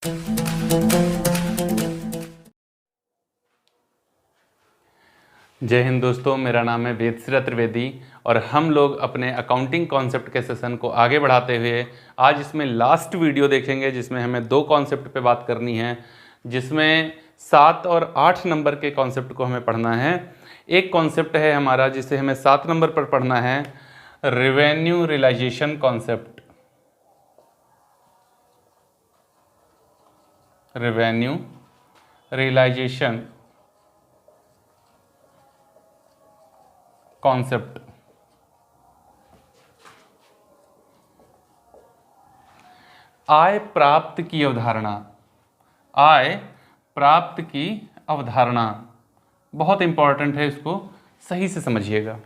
जय हिंद दोस्तों, मेरा नाम है वेदश्री त्रिवेदी और हम लोग अपने अकाउंटिंग कॉन्सेप्ट के सेशन को आगे बढ़ाते हुए आज इसमें लास्ट वीडियो देखेंगे, जिसमें हमें 2 कॉन्सेप्ट पे बात करनी है, जिसमें 7 और 8 नंबर के कॉन्सेप्ट को हमें पढ़ना है। एक कॉन्सेप्ट है हमारा जिसे हमें 7 नंबर पर पढ़ना है, revenue realisation concept. Revenue realisation concept. आय प्राप्त की अवधारणा। आय प्राप्त की अवधारणा बहुत इंपॉर्टेंट है, इसको सही से समझिएगा।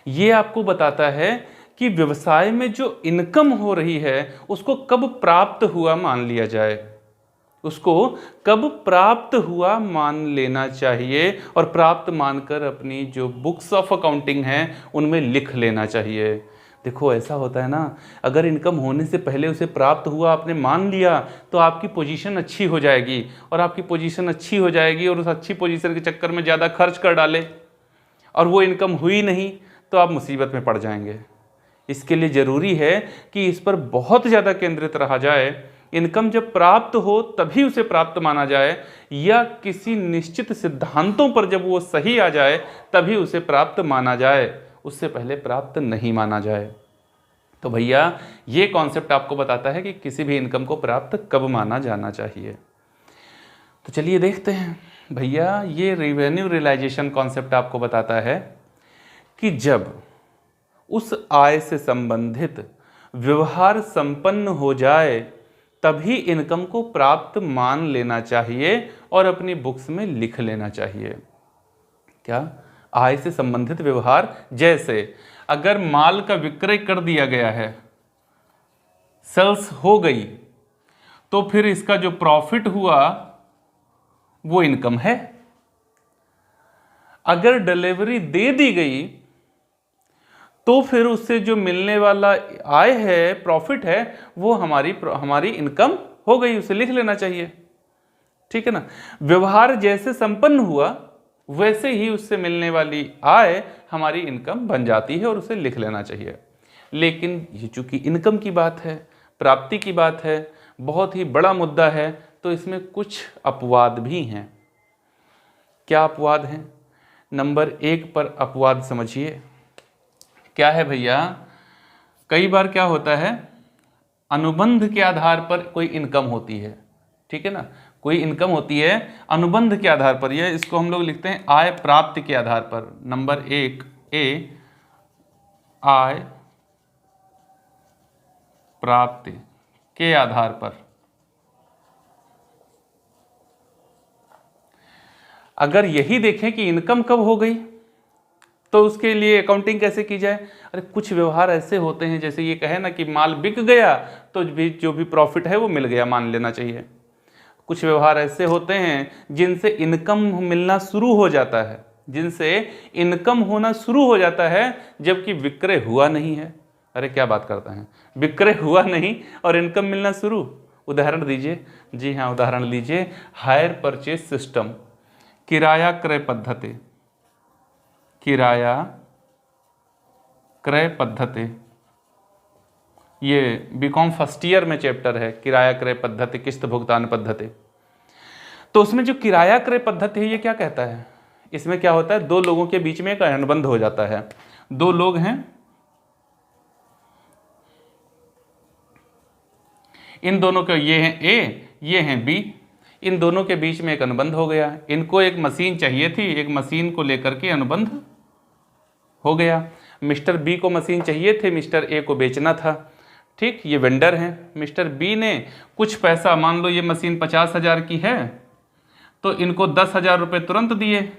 ये आपको बताता है कि व्यवसाय में जो इनकम हो रही है उसको कब प्राप्त हुआ मान लिया जाए, उसको कब प्राप्त हुआ मान लेना चाहिए और प्राप्त मानकर अपनी जो बुक्स ऑफ अकाउंटिंग हैं उनमें लिख लेना चाहिए। देखो ऐसा होता है ना, अगर इनकम होने से पहले उसे प्राप्त हुआ आपने मान लिया तो आपकी पोजीशन अच्छी हो जाएगी, और आपकी पोजीशन अच्छी हो जाएगी और उस अच्छी पोजीशन के चक्कर में ज़्यादा खर्च कर डाले और वो इनकम हुई नहीं तो आप मुसीबत में पड़ जाएंगे। इसके लिए ज़रूरी है कि इस पर बहुत ज़्यादा केंद्रित रहा जाए। इनकम जब प्राप्त हो तभी उसे प्राप्त माना जाए, या किसी निश्चित सिद्धांतों पर जब वो सही आ जाए तभी उसे प्राप्त माना जाए, उससे पहले प्राप्त नहीं माना जाए। तो भैया ये कॉन्सेप्ट आपको बताता है कि किसी भी इनकम को प्राप्त कब माना जाना चाहिए। तो चलिए देखते हैं भैया, ये रेवेन्यू रियलाइजेशन कॉन्सेप्ट आपको बताता है कि जब उस आय से संबंधित व्यवहार संपन्न हो जाए तभी इनकम को प्राप्त मान लेना चाहिए और अपनी बुक्स में लिख लेना चाहिए। क्या? आय से संबंधित व्यवहार, जैसे अगर माल का विक्रय कर दिया गया है, सेल्स हो गई, तो फिर इसका जो प्रॉफिट हुआ वो इनकम है। अगर डिलीवरी दे दी गई तो फिर उससे जो मिलने वाला आय है, प्रॉफिट है, वो हमारी इनकम हो गई, उसे लिख लेना चाहिए। ठीक है ना। व्यवहार जैसे संपन्न हुआ वैसे ही उससे मिलने वाली आय हमारी इनकम बन जाती है और उसे लिख लेना चाहिए। लेकिन ये चूंकि इनकम की बात है, प्राप्ति की बात है, बहुत ही बड़ा मुद्दा है, तो इसमें कुछ अपवाद भी हैं। क्या अपवाद हैं? नंबर 1 पर अपवाद समझिए। क्या है भैया? कई बार क्या होता है, अनुबंध के आधार पर कोई इनकम होती है। ठीक है ना, कोई इनकम होती है अनुबंध के आधार पर, यह इसको हम लोग लिखते हैं आय प्राप्ति के आधार पर। नंबर 1 ए, आय प्राप्ति के आधार पर। अगर यही देखें कि इनकम कब हो गई तो उसके लिए अकाउंटिंग कैसे की जाए? अरे कुछ व्यवहार ऐसे होते हैं, जैसे ये कहे ना कि माल बिक गया तो जो भी प्रॉफिट है वो मिल गया मान लेना चाहिए। कुछ व्यवहार ऐसे होते हैं जिनसे इनकम मिलना शुरू हो जाता है, जिनसे इनकम होना शुरू हो जाता है जबकि विक्रय हुआ नहीं है। अरे क्या बात करता है, विक्रय हुआ नहीं और इनकम मिलना शुरू। उदाहरण दीजिए। जी हाँ, उदाहरण लीजिए, हायर परचेज सिस्टम, किराया क्रय पद्धति। किराया क्रय पद्धति, ये बीकॉम फर्स्ट ईयर में चैप्टर है, किराया क्रय पद्धति, किस्त भुगतान पद्धति। तो उसमें जो किराया क्रय पद्धति है ये क्या कहता है? इसमें क्या होता है, 2 लोगों के बीच में एक अनुबंध हो जाता है। 2 लोग हैं, इन दोनों के, ये हैं ए, ये हैं बी, इन दोनों के बीच में एक अनुबंध हो गया। इनको एक मशीन चाहिए थी, एक मशीन को लेकर के अनुबंध हो गया। मिस्टर बी को मशीन चाहिए थे, मिस्टर ए को बेचना था। ठीक, ये वेंडर हैं। मिस्टर बी ने कुछ पैसा, मान लो ये मशीन 50,000 की है, तो इनको 10,000 रुपये तुरंत दिए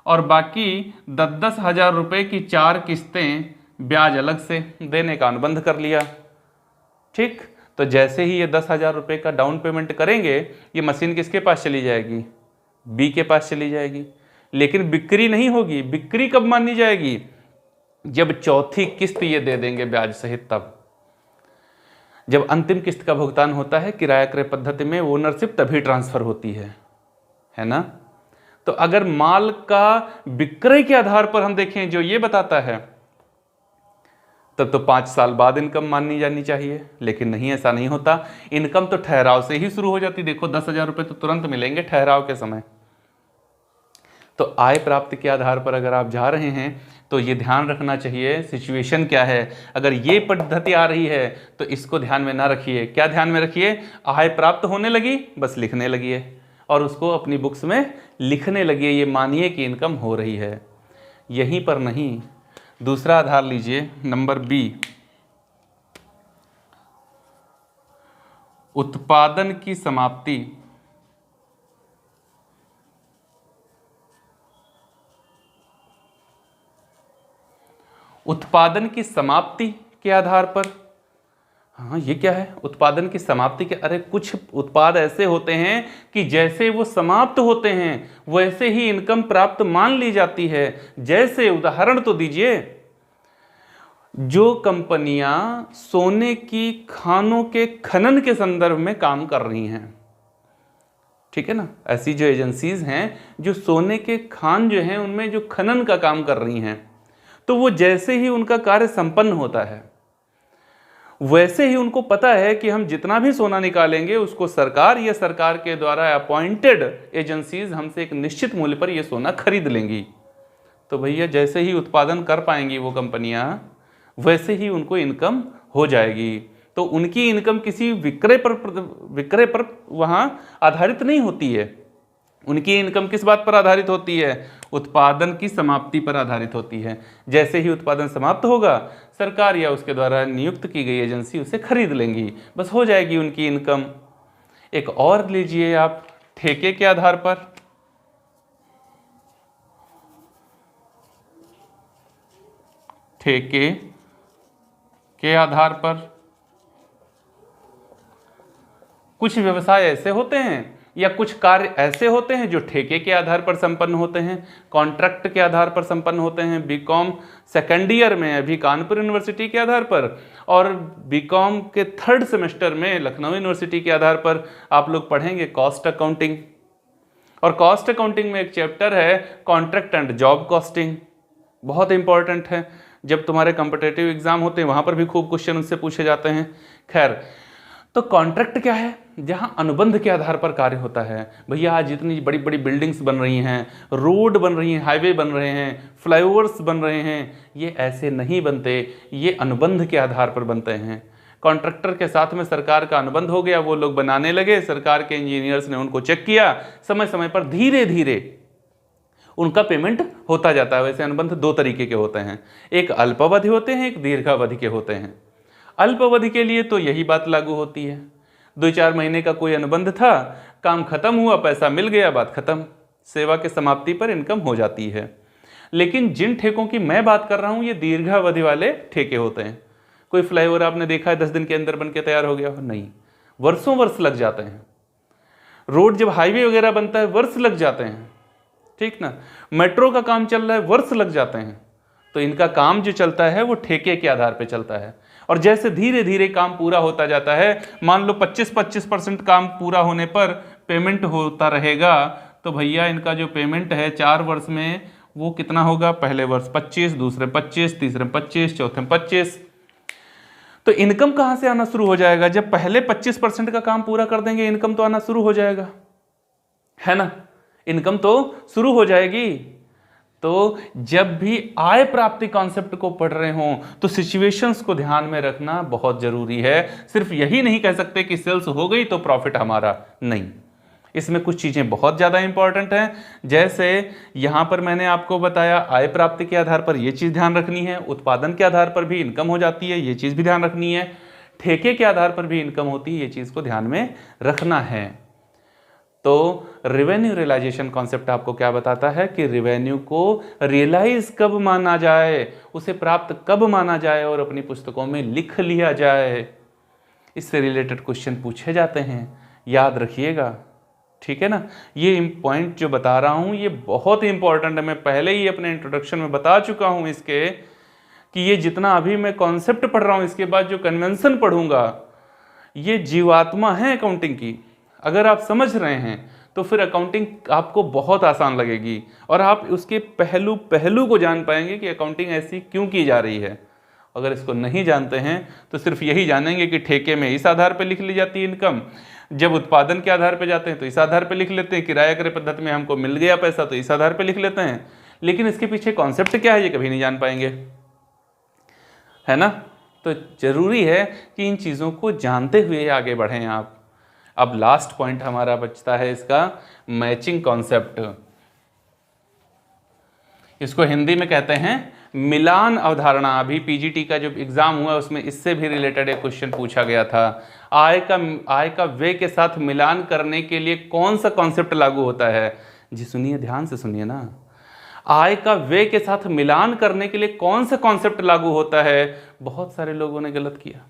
और बाकी 10,000 रुपये की 4 किस्तें ब्याज अलग से देने का अनुबंध कर लिया। ठीक, तो जैसे ही ये 10,000 रुपये का डाउन पेमेंट करेंगे, ये मशीन किसके पास चली जाएगी? बी के पास चली जाएगी। लेकिन बिक्री नहीं होगी। बिक्री कब मानी जाएगी? जब चौथी किस्त ये दे देंगे ब्याज सहित। तब जब अंतिम किस्त का भुगतान होता है किराया क्रय पद्धति में, ओनरशिप तभी ट्रांसफर होती है ना। तो अगर माल का विक्रय के आधार पर हम देखें जो ये बताता है, तब तो 5 साल बाद इनकम माननी जानी चाहिए, लेकिन नहीं, ऐसा नहीं होता। इनकम तो ठहराव से ही शुरू हो जाती। देखो 10,000 रुपये तो तुरंत मिलेंगे ठहराव के समय। तो आय प्राप्ति के आधार पर अगर आप जा रहे हैं तो ये ध्यान रखना चाहिए सिचुएशन क्या है। अगर ये पद्धति आ रही है तो इसको ध्यान में ना रखिए। क्या ध्यान में रखिए? आय प्राप्त होने लगी, बस लिखने लगिए और उसको अपनी बुक्स में लिखने लगिए। ये मानिए कि इनकम हो रही है। यहीं पर नहीं, दूसरा आधार लीजिए, नंबर बी, उत्पादन की समाप्ति। उत्पादन की समाप्ति के आधार पर, हाँ ये क्या है? उत्पादन की समाप्ति के, अरे कुछ उत्पाद ऐसे होते हैं कि जैसे वो समाप्त होते हैं वैसे ही इनकम प्राप्त मान ली जाती है। जैसे उदाहरण तो दीजिए, जो कंपनियां सोने की खानों के खनन के संदर्भ में काम कर रही हैं, ठीक है ना, ऐसी जो एजेंसीज हैं जो सोने के खान जो हैं उनमें जो खनन का काम कर रही हैं, तो वो जैसे ही उनका कार्य संपन्न होता है वैसे ही उनको पता है कि हम जितना भी सोना निकालेंगे उसको सरकार या सरकार के द्वारा अपॉइंटेड एजेंसीज हमसे एक निश्चित मूल्य पर ये सोना खरीद लेंगी। तो भैया जैसे ही उत्पादन कर पाएंगी वो कंपनियां, वैसे ही उनको इनकम हो जाएगी। तो उनकी इनकम किसी विक्रय पर वहां आधारित नहीं होती है। उनकी इनकम किस बात पर आधारित होती है? उत्पादन की समाप्ति पर आधारित होती है। जैसे ही उत्पादन समाप्त होगा सरकार या उसके द्वारा नियुक्त की गई एजेंसी उसे खरीद लेंगी, बस हो जाएगी उनकी इनकम। एक और लीजिए आप, ठेके के आधार पर। ठेके के आधार पर कुछ व्यवसाय ऐसे होते हैं या कुछ कार्य ऐसे होते हैं जो ठेके के आधार पर संपन्न होते हैं, कॉन्ट्रैक्ट के आधार पर संपन्न होते हैं। बीकॉम सेकेंड ईयर में अभी कानपुर यूनिवर्सिटी के आधार पर और बीकॉम के 3rd सेमेस्टर में लखनऊ यूनिवर्सिटी के आधार पर आप लोग पढ़ेंगे कॉस्ट अकाउंटिंग। और कॉस्ट अकाउंटिंग में एक चैप्टर है कॉन्ट्रैक्ट एंड जॉब कॉस्टिंग, बहुत इंपॉर्टेंट है। जब तुम्हारे कॉम्पिटिटिव एग्जाम होते हैं वहां पर भी खूब क्वेश्चन उससे पूछे जाते हैं। खैर, तो कॉन्ट्रैक्ट क्या है? जहां अनुबंध के आधार पर कार्य होता है। भैया आज जितनी बड़ी बड़ी बिल्डिंग्स बन रही हैं, रोड बन रही हैं, हाईवे बन रहे हैं, फ्लाईओवर्स बन रहे हैं, ये ऐसे नहीं बनते, ये अनुबंध के आधार पर बनते हैं। कॉन्ट्रैक्टर के साथ में सरकार का अनुबंध हो गया, वो लोग बनाने लगे, सरकार के इंजीनियर्स ने उनको चेक किया, समय समय पर धीरे धीरे उनका पेमेंट होता जाता है। वैसे अनुबंध 2 तरीके के होते हैं, एक अल्पावधि होते हैं, एक दीर्घावधि के होते हैं। अल्पावधि के लिए तो यही बात लागू होती है, 2-4 महीने का कोई अनुबंध था, काम खत्म हुआ, पैसा मिल गया, बात खत्म, सेवा के समाप्ति पर इनकम हो जाती है। लेकिन जिन ठेकों की मैं बात कर रहा हूं ये दीर्घावधि वाले ठेके होते हैं। कोई फ्लाईओवर आपने देखा है 10 दिन के अंदर बन के तैयार हो गया हो? नहीं, वर्षों वर्ष लग जाते हैं। रोड जब हाईवे वगैरह बनता है वर्ष लग जाते हैं, ठीक ना। मेट्रो का काम चल रहा है, वर्ष लग जाते हैं। तो इनका काम जो चलता है वो ठेके के आधार पर चलता है। और जैसे धीरे धीरे काम पूरा होता जाता है, मान लो 25% काम पूरा होने पर पेमेंट होता रहेगा, तो भैया इनका जो पेमेंट है 4 वर्ष में वो कितना होगा? पहले वर्ष 25, दूसरे 25, तीसरे 25, चौथे 25। तो इनकम कहां से आना शुरू हो जाएगा? जब पहले 25% का काम पूरा कर देंगे इनकम तो आना शुरू हो जाएगा, है ना। इनकम तो शुरू हो जाएगी। तो जब भी आय प्राप्ति कॉन्सेप्ट को पढ़ रहे हो तो सिचुएशंस को ध्यान में रखना बहुत जरूरी है। सिर्फ यही नहीं कह सकते कि सेल्स हो गई तो प्रॉफिट हमारा, नहीं, इसमें कुछ चीजें बहुत ज्यादा इंपॉर्टेंट हैं। जैसे यहां पर मैंने आपको बताया आय प्राप्ति के आधार पर यह चीज ध्यान रखनी है, उत्पादन के आधार पर भी इनकम हो जाती है, ये चीज भी ध्यान रखनी है, ठेके के आधार पर भी इनकम होती है, ये चीज को ध्यान में रखना है। तो रेवेन्यू रियलाइजेशन कॉन्सेप्ट आपको क्या बताता है कि रेवेन्यू को रियलाइज कब माना जाए, उसे प्राप्त कब माना जाए और अपनी पुस्तकों में लिख लिया जाए। इससे रिलेटेड क्वेश्चन पूछे जाते हैं, याद रखिएगा, ठीक है ना। ये पॉइंट जो बता रहा हूं ये बहुत इंपॉर्टेंट है। मैं पहले ही अपने इंट्रोडक्शन में बता चुका हूं इसके कि ये जितना अभी मैं कॉन्सेप्ट पढ़ रहा हूं इसके बाद जो कन्वेंशन पढ़ूंगा ये जीवात्मा है अकाउंटिंग की। अगर आप समझ रहे हैं तो फिर अकाउंटिंग आपको बहुत आसान लगेगी और आप उसके पहलू पहलू को जान पाएंगे कि अकाउंटिंग ऐसी क्यों की जा रही है। अगर इसको नहीं जानते हैं तो सिर्फ यही जानेंगे कि ठेके में इस आधार पर लिख ली जाती है इनकम, जब उत्पादन के आधार पर जाते हैं तो इस आधार पर लिख लेते हैं, किराया क्रय पद्धति में हमको मिल गया पैसा तो इस आधार पर लिख लेते हैं, लेकिन इसके पीछे कॉन्सेप्ट क्या है ये कभी नहीं जान पाएंगे, है ना। तो जरूरी है कि इन चीज़ों को जानते हुए आगे बढ़ें आप। अब लास्ट पॉइंट हमारा बचता है इसका मैचिंग कॉन्सेप्ट। इसको हिंदी में कहते हैं मिलान अवधारणा। अभी पीजीटी का जो एग्जाम हुआ उसमें इससे भी रिलेटेड एक क्वेश्चन पूछा गया था। आय का व्यय के साथ मिलान करने के लिए कौन सा कॉन्सेप्ट लागू होता है? जी सुनिए, ध्यान से सुनिए ना। आय का व्यय के साथ मिलान करने के लिए कौन सा कॉन्सेप्ट लागू होता है? बहुत सारे लोगों ने गलत किया।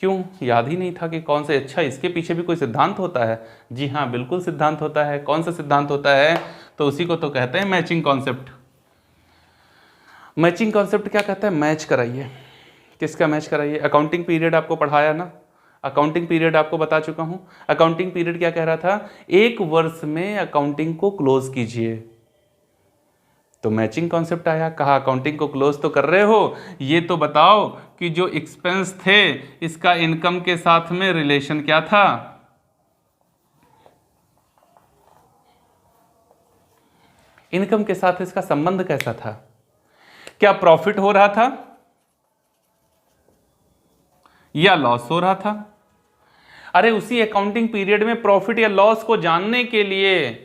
क्यों? याद ही नहीं था कि कौन से। अच्छा, इसके पीछे भी कोई सिद्धांत होता है? जी हाँ, बिल्कुल सिद्धांत होता है। कौन सा सिद्धांत होता है? तो उसी को तो कहते हैं मैचिंग कॉन्सेप्ट। मैचिंग कॉन्सेप्ट क्या कहता है? मैच कराइए। किसका मैच कराइए? अकाउंटिंग पीरियड आपको पढ़ाया ना, अकाउंटिंग पीरियड आपको बता चुका हूं। अकाउंटिंग पीरियड क्या कह रहा था? एक वर्ष में अकाउंटिंग को क्लोज कीजिए। तो मैचिंग कॉन्सेप्ट आया, कहा अकाउंटिंग को क्लोज तो कर रहे हो, ये तो बताओ कि जो एक्सपेंस थे इसका इनकम के साथ में रिलेशन क्या था? इनकम के साथ इसका संबंध कैसा था? क्या प्रॉफिट हो रहा था या लॉस हो रहा था? अरे उसी अकाउंटिंग पीरियड में प्रॉफिट या लॉस को जानने के लिए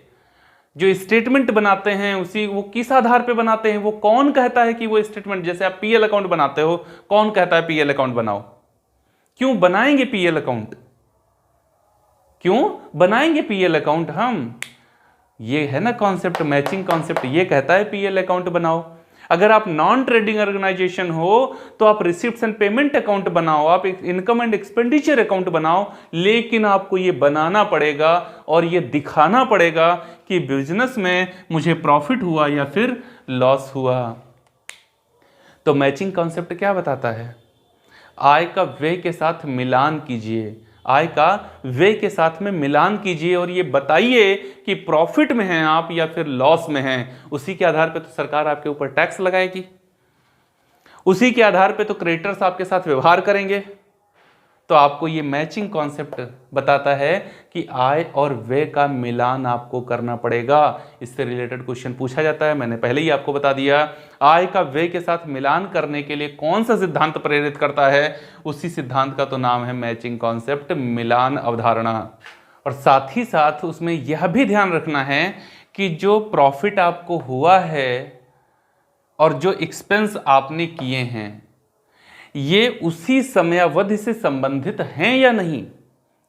जो स्टेटमेंट बनाते हैं उसी वो किस आधार पे बनाते हैं? वो कौन कहता है कि वो स्टेटमेंट, जैसे आप पीएल अकाउंट बनाते हो, कौन कहता है पीएल अकाउंट बनाओ? क्यों बनाएंगे पीएल अकाउंट? क्यों बनाएंगे पीएल अकाउंट हम? ये है ना कॉन्सेप्ट, मैचिंग कॉन्सेप्ट। ये कहता है पीएल अकाउंट बनाओ। अगर आप नॉन ट्रेडिंग ऑर्गेनाइजेशन हो तो आप रिसिप्ट्स एंड पेमेंट अकाउंट बनाओ, आप इनकम एंड एक्सपेंडिचर अकाउंट बनाओ, लेकिन आपको ये बनाना पड़ेगा और ये दिखाना पड़ेगा कि बिजनेस में मुझे प्रॉफिट हुआ या फिर लॉस हुआ। तो मैचिंग कॉन्सेप्ट क्या बताता है? आय का व्यय के साथ मिलान कीजिए, आय का व्यय के साथ में मिलान कीजिए और ये बताइए कि प्रॉफिट में हैं आप या फिर लॉस में हैं। उसी के आधार पे तो सरकार आपके ऊपर टैक्स लगाएगी, उसी के आधार पे तो क्रेडिटर्स आपके साथ व्यवहार करेंगे। तो आपको ये मैचिंग कॉन्सेप्ट बताता है कि आय और व्यय का मिलान आपको करना पड़ेगा। इससे रिलेटेड क्वेश्चन पूछा जाता है, मैंने पहले ही आपको बता दिया। आय का व्यय के साथ मिलान करने के लिए कौन सा सिद्धांत प्रेरित करता है? उसी सिद्धांत का तो नाम है मैचिंग कॉन्सेप्ट, मिलान अवधारणा। और साथ ही साथ उसमें यह भी ध्यान रखना है कि जो प्रॉफिट आपको हुआ है और जो एक्सपेंस आपने किए हैं ये उसी समयावधि से संबंधित हैं या नहीं।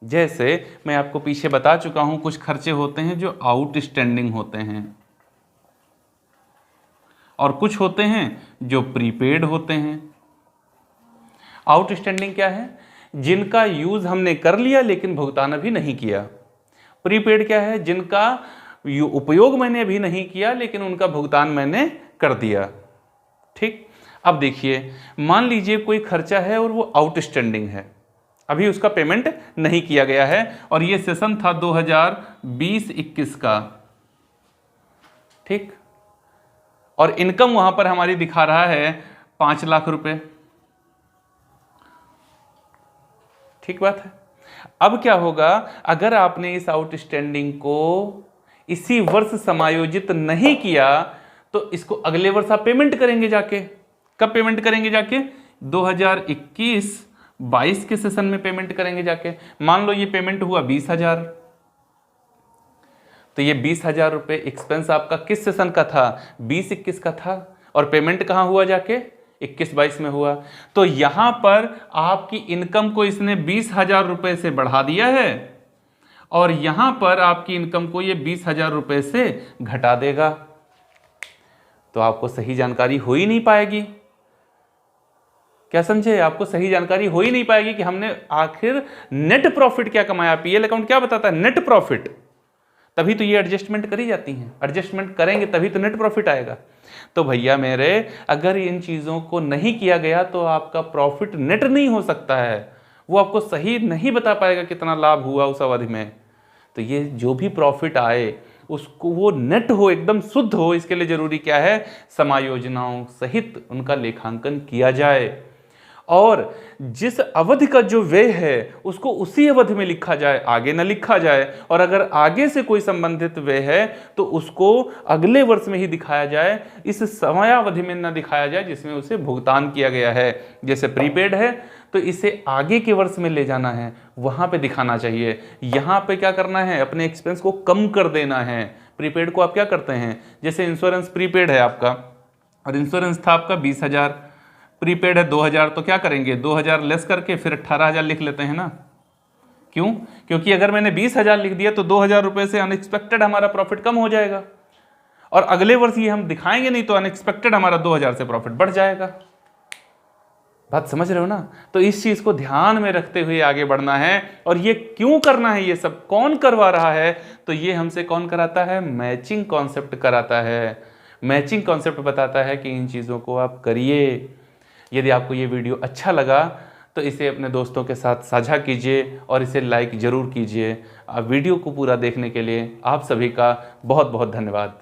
जैसे मैं आपको पीछे बता चुका हूं, कुछ खर्चे होते हैं जो आउटस्टैंडिंग होते हैं और कुछ होते हैं जो प्रीपेड होते हैं। आउटस्टैंडिंग क्या है? जिनका यूज हमने कर लिया लेकिन भुगतान अभी नहीं किया। प्रीपेड क्या है? जिनका उपयोग मैंने अभी नहीं किया लेकिन उनका भुगतान मैंने कर दिया। ठीक। अब देखिए, मान लीजिए कोई खर्चा है और वो आउटस्टैंडिंग है, अभी उसका पेमेंट नहीं किया गया है और ये सेशन था 2020-21 का। ठीक। और इनकम वहां पर हमारी दिखा रहा है 5 लाख रुपए। ठीक बात है। अब क्या होगा, अगर आपने इस आउटस्टैंडिंग को इसी वर्ष समायोजित नहीं किया तो इसको अगले वर्ष आप पेमेंट करेंगे जाके। कब पेमेंट करेंगे जाके? 2021-22 के सेशन में पेमेंट करेंगे जाके। मान लो ये पेमेंट हुआ 20,000, तो ये 20,000 रुपए एक्सपेंस आपका किस सेशन का था? 20-21 का था। और पेमेंट कहां हुआ जाके? 21-22 में हुआ। तो यहां पर आपकी इनकम को इसने 20,000 रुपए से बढ़ा दिया है और यहां पर आपकी इनकम को ये 20,000 रुपए से घटा देगा। तो आपको सही जानकारी हो ही नहीं पाएगी। क्या समझे? आपको सही जानकारी हो ही नहीं पाएगी कि हमने आखिर नेट प्रॉफिट क्या कमाया। पीएल अकाउंट क्या बताता है? Net profit. तभी तो ये एडजस्टमेंट करी जाती हैं, एडजस्टमेंट करेंगे तभी तो नेट प्रॉफिट आएगा। तो भैया मेरे, अगर इन चीज़ों को नहीं किया गया तो आपका प्रॉफिट नेट नहीं हो सकता है। वो आपको सही नहीं बता पाएगा कितना लाभ हुआ उस अवधि में। तो ये जो भी प्रॉफिट आए उसको वो नेट हो, एकदम शुद्ध हो, इसके लिए जरूरी क्या है, समायोजनाओं सहित उनका लेखांकन किया जाए और जिस अवधि का जो व्यय है उसको उसी अवधि में लिखा जाए, आगे न लिखा जाए। और अगर आगे से कोई संबंधित व्यय है तो उसको अगले वर्ष में ही दिखाया जाए, इस समयावधि में न दिखाया जाए जिसमें उसे भुगतान किया गया है। जैसे प्रीपेड है तो इसे आगे के वर्ष में ले जाना है, वहां पे दिखाना चाहिए। यहाँ पे क्या करना है, अपने एक्सपेंस को कम कर देना है। प्रीपेड को आप क्या करते हैं, जैसे इंश्योरेंस प्रीपेड है आपका और इंश्योरेंस था आपका 20,000, प्रीपेड है 2,000, तो क्या करेंगे 2,000 लेस करके फिर 18,000 लिख लेते हैं ना। क्यों? क्योंकि अगर मैंने 20,000 लिख दिया तो 2,000 रुपए से अनएक्सपेक्टेड हमारा प्रॉफिट कम हो जाएगा और अगले वर्ष ये हम दिखाएंगे नहीं तो अनएक्सपेक्टेड हमारा 2,000 से प्रॉफिट बढ़ जाएगा। बात समझ रहे हो ना? तो इस चीज को ध्यान में रखते हुए आगे बढ़ना है। और ये क्यों करना है, ये सब कौन करवा रहा है, तो ये हमसे कौन कराता है, मैचिंग कॉन्सेप्ट कराता है। मैचिंग कॉन्सेप्ट बताता है कि इन चीजों को आप करिए। यदि आपको ये वीडियो अच्छा लगा तो इसे अपने दोस्तों के साथ साझा कीजिए और इसे लाइक जरूर कीजिए। वीडियो को पूरा देखने के लिए आप सभी का बहुत बहुत धन्यवाद।